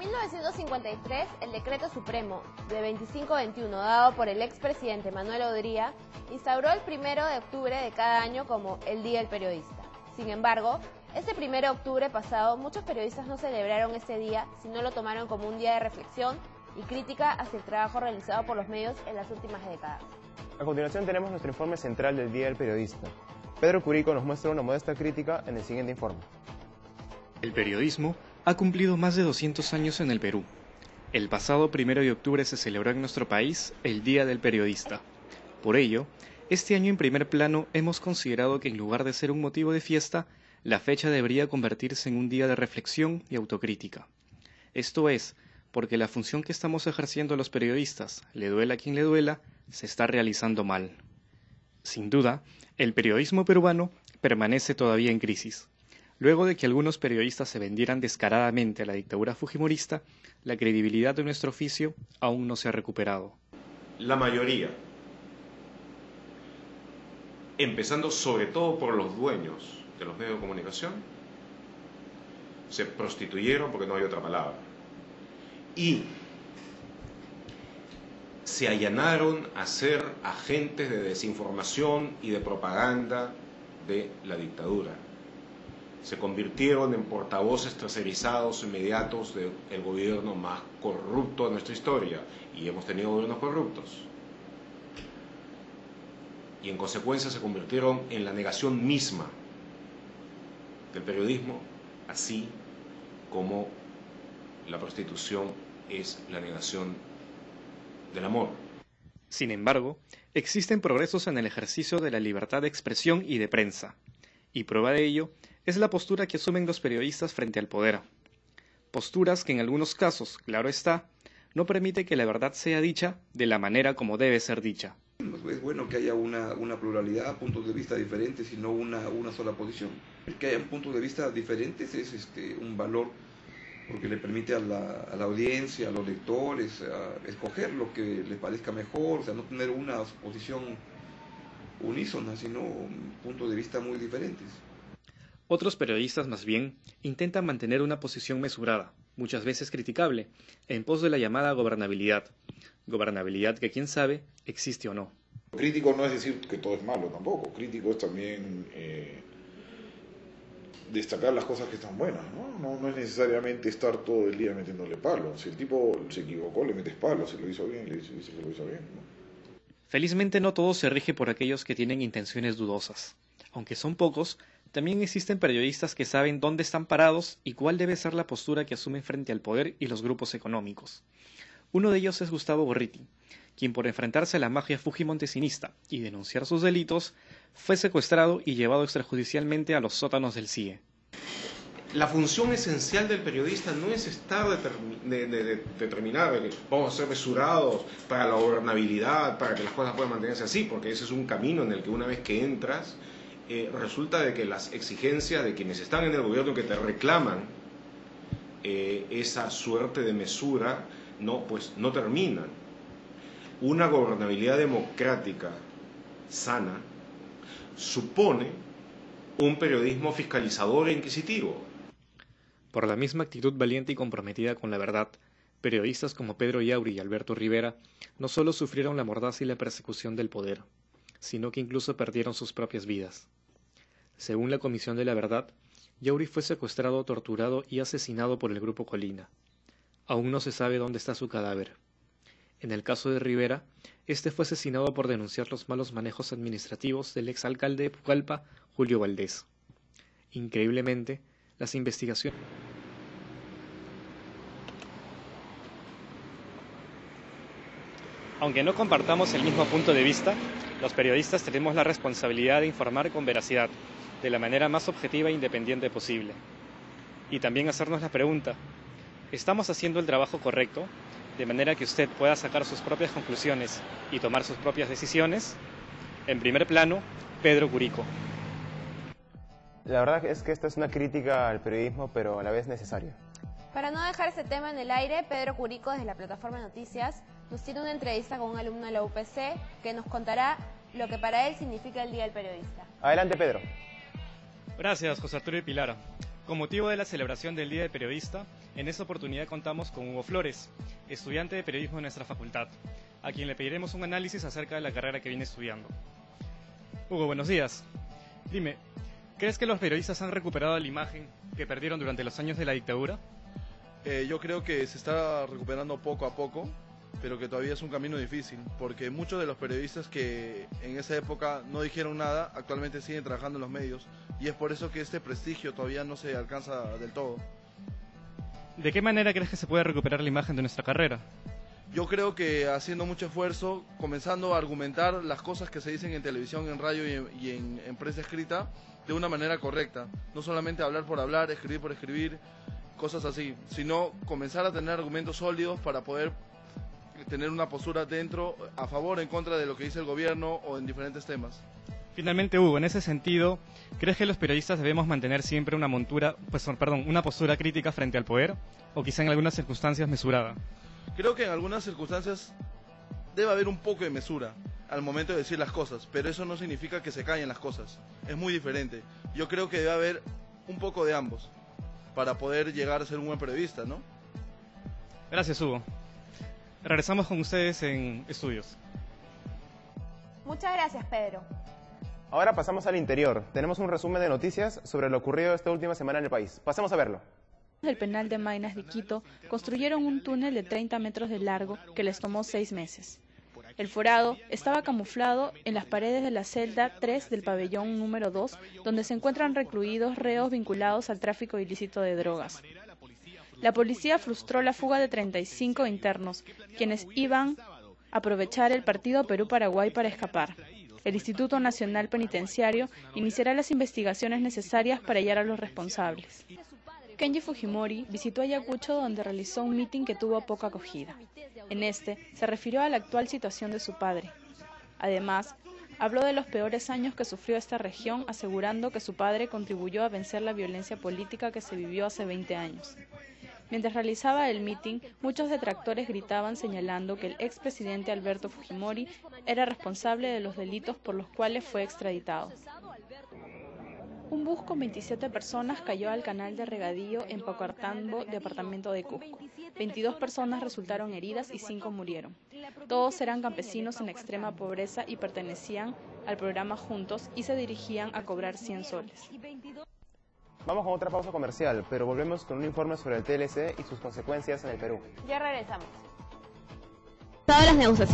1953, el Decreto Supremo de 2521, dado por el expresidente Manuel Odría, instauró el 1 de octubre de cada año como el Día del Periodista. Sin embargo, ese 1 de octubre pasado, muchos periodistas no celebraron ese día, sino lo tomaron como un día de reflexión y crítica hacia el trabajo realizado por los medios en las últimas décadas. A continuación tenemos nuestro informe central del Día del Periodista. Pedro Curico nos muestra una modesta crítica en el siguiente informe. El periodismo ha cumplido más de 200 años en el Perú. El pasado 1 de octubre se celebró en nuestro país el Día del Periodista. Por ello, este año en primer plano hemos considerado que en lugar de ser un motivo de fiesta, la fecha debería convertirse en un día de reflexión y autocrítica. Esto es, porque la función que estamos ejerciendo los periodistas, le duela a quien le duela, se está realizando mal. Sin duda, el periodismo peruano permanece todavía en crisis. Luego de que algunos periodistas se vendieran descaradamente a la dictadura fujimorista, la credibilidad de nuestro oficio aún no se ha recuperado. La mayoría, empezando sobre todo por los dueños de los medios de comunicación, se prostituyeron, porque no hay otra palabra, y se allanaron a ser agentes de desinformación y de propaganda de la dictadura. Se convirtieron en portavoces tercerizados inmediatos del gobierno más corrupto de nuestra historia, y hemos tenido gobiernos corruptos. Y en consecuencia se convirtieron en la negación misma del periodismo, así como la prostitución es la negación del amor. Sin embargo, existen progresos en el ejercicio de la libertad de expresión y de prensa, y prueba de ello es la postura que asumen los periodistas frente al poder. Posturas que en algunos casos, claro está, no permite que la verdad sea dicha de la manera como debe ser dicha. Es bueno que haya una pluralidad, puntos de vista diferentes y no una sola posición. El que haya puntos de vista diferentes es un valor, porque le permite a la audiencia, a los lectores, escoger lo que les parezca mejor, o sea, no tener una posición unísona, sino puntos de vista muy diferentes. Otros periodistas, más bien, intentan mantener una posición mesurada, muchas veces criticable, en pos de la llamada gobernabilidad. Gobernabilidad que, quién sabe, existe o no. Crítico no es decir que todo es malo tampoco. Crítico es también destacar las cosas que están buenas, ¿no? No es necesariamente estar todo el día metiéndole palos. Si el tipo se equivocó, le metes palos. Si lo hizo bien, le dices que lo hizo bien, ¿no? Felizmente no todo se rige por aquellos que tienen intenciones dudosas. Aunque son pocos, también existen periodistas que saben dónde están parados y cuál debe ser la postura que asumen frente al poder y los grupos económicos. Uno de ellos es Gustavo Gorriti, quien por enfrentarse a la mafia fujimontesinista y denunciar sus delitos, fue secuestrado y llevado extrajudicialmente a los sótanos del CIE. La función esencial del periodista no es estar determinada, vamos a ser mesurados para la gobernabilidad, para que las cosas puedan mantenerse así, porque ese es un camino en el que una vez que entras, resulta de que las exigencias de quienes están en el gobierno que te reclaman esa suerte de mesura, no terminan. Una gobernabilidad democrática sana supone un periodismo fiscalizador e inquisitivo. Por la misma actitud valiente y comprometida con la verdad, periodistas como Pedro Yauri y Alberto Rivera no solo sufrieron la mordaza y la persecución del poder, sino que incluso perdieron sus propias vidas. Según la Comisión de la Verdad, Yauri fue secuestrado, torturado y asesinado por el Grupo Colina. Aún no se sabe dónde está su cadáver. En el caso de Rivera, este fue asesinado por denunciar los malos manejos administrativos del exalcalde de Pucallpa, Julio Valdés. Increíblemente, las investigaciones... Aunque no compartamos el mismo punto de vista, los periodistas tenemos la responsabilidad de informar con veracidad, de la manera más objetiva e independiente posible. Y también hacernos la pregunta, ¿estamos haciendo el trabajo correcto? De manera que usted pueda sacar sus propias conclusiones y tomar sus propias decisiones. En primer plano, Pedro Curico. La verdad es que esta es una crítica al periodismo, pero a la vez necesaria. Para no dejar este tema en el aire, Pedro Curico, desde la plataforma Noticias, nos tiene una entrevista con un alumno de la UPC que nos contará lo que para él significa el Día del Periodista. Adelante, Pedro. Gracias, José Arturo y Pilar. Con motivo de la celebración del Día del Periodista, En esta oportunidad contamos con Hugo Flores, estudiante de periodismo de nuestra facultad, a quien le pediremos un análisis acerca de la carrera que viene estudiando. Hugo, buenos días. Dime, ¿crees que los periodistas han recuperado la imagen que perdieron durante los años de la dictadura? Yo creo que se está recuperando poco a poco, pero que todavía es un camino difícil, porque muchos de los periodistas que en esa época no dijeron nada, actualmente siguen trabajando en los medios, y es por eso que este prestigio todavía no se alcanza del todo. ¿De qué manera crees que se puede recuperar la imagen de nuestra carrera? Yo creo que haciendo mucho esfuerzo, comenzando a argumentar las cosas que se dicen en televisión, en radio y en prensa escrita de una manera correcta, no solamente hablar por hablar, escribir por escribir, cosas así, sino comenzar a tener argumentos sólidos para poder tener una postura dentro, a favor o en contra de lo que dice el gobierno o en diferentes temas. Finalmente, Hugo, en ese sentido, ¿crees que los periodistas debemos mantener siempre una postura crítica frente al poder, o quizá en algunas circunstancias mesurada? Creo que en algunas circunstancias debe haber un poco de mesura al momento de decir las cosas, pero eso no significa que se callen las cosas, es muy diferente. Yo creo que debe haber un poco de ambos para poder llegar a ser un buen periodista, ¿no? Gracias, Hugo. Regresamos con ustedes en estudios. Muchas gracias, Pedro. Ahora pasamos al interior. Tenemos un resumen de noticias sobre lo ocurrido esta última semana en el país. Pasemos a verlo. Del penal de Maynas de Quito construyeron un túnel de 30 metros de largo que les tomó 6 meses. El forado estaba camuflado en las paredes de la celda 3 del pabellón número 2, donde se encuentran recluidos reos vinculados al tráfico ilícito de drogas. La policía frustró la fuga de 35 internos, quienes iban a aprovechar el partido Perú-Paraguay para escapar. El Instituto Nacional Penitenciario iniciará las investigaciones necesarias para hallar a los responsables. Kenji Fujimori visitó Ayacucho, donde realizó un mitin que tuvo poca acogida. En este, se refirió a la actual situación de su padre. Además, habló de los peores años que sufrió esta región, asegurando que su padre contribuyó a vencer la violencia política que se vivió hace 20 años. Mientras realizaba el mitin, muchos detractores gritaban señalando que el expresidente Alberto Fujimori era responsable de los delitos por los cuales fue extraditado. Un bus con 27 personas cayó al canal de regadío en Pacoartambo, departamento de Cusco. 22 personas resultaron heridas y 5 murieron. Todos eran campesinos en extrema pobreza y pertenecían al programa Juntos y se dirigían a cobrar 100 soles. Vamos con otra pausa comercial, pero volvemos con un informe sobre el TLC y sus consecuencias en el Perú. Ya regresamos. Todas las negociaciones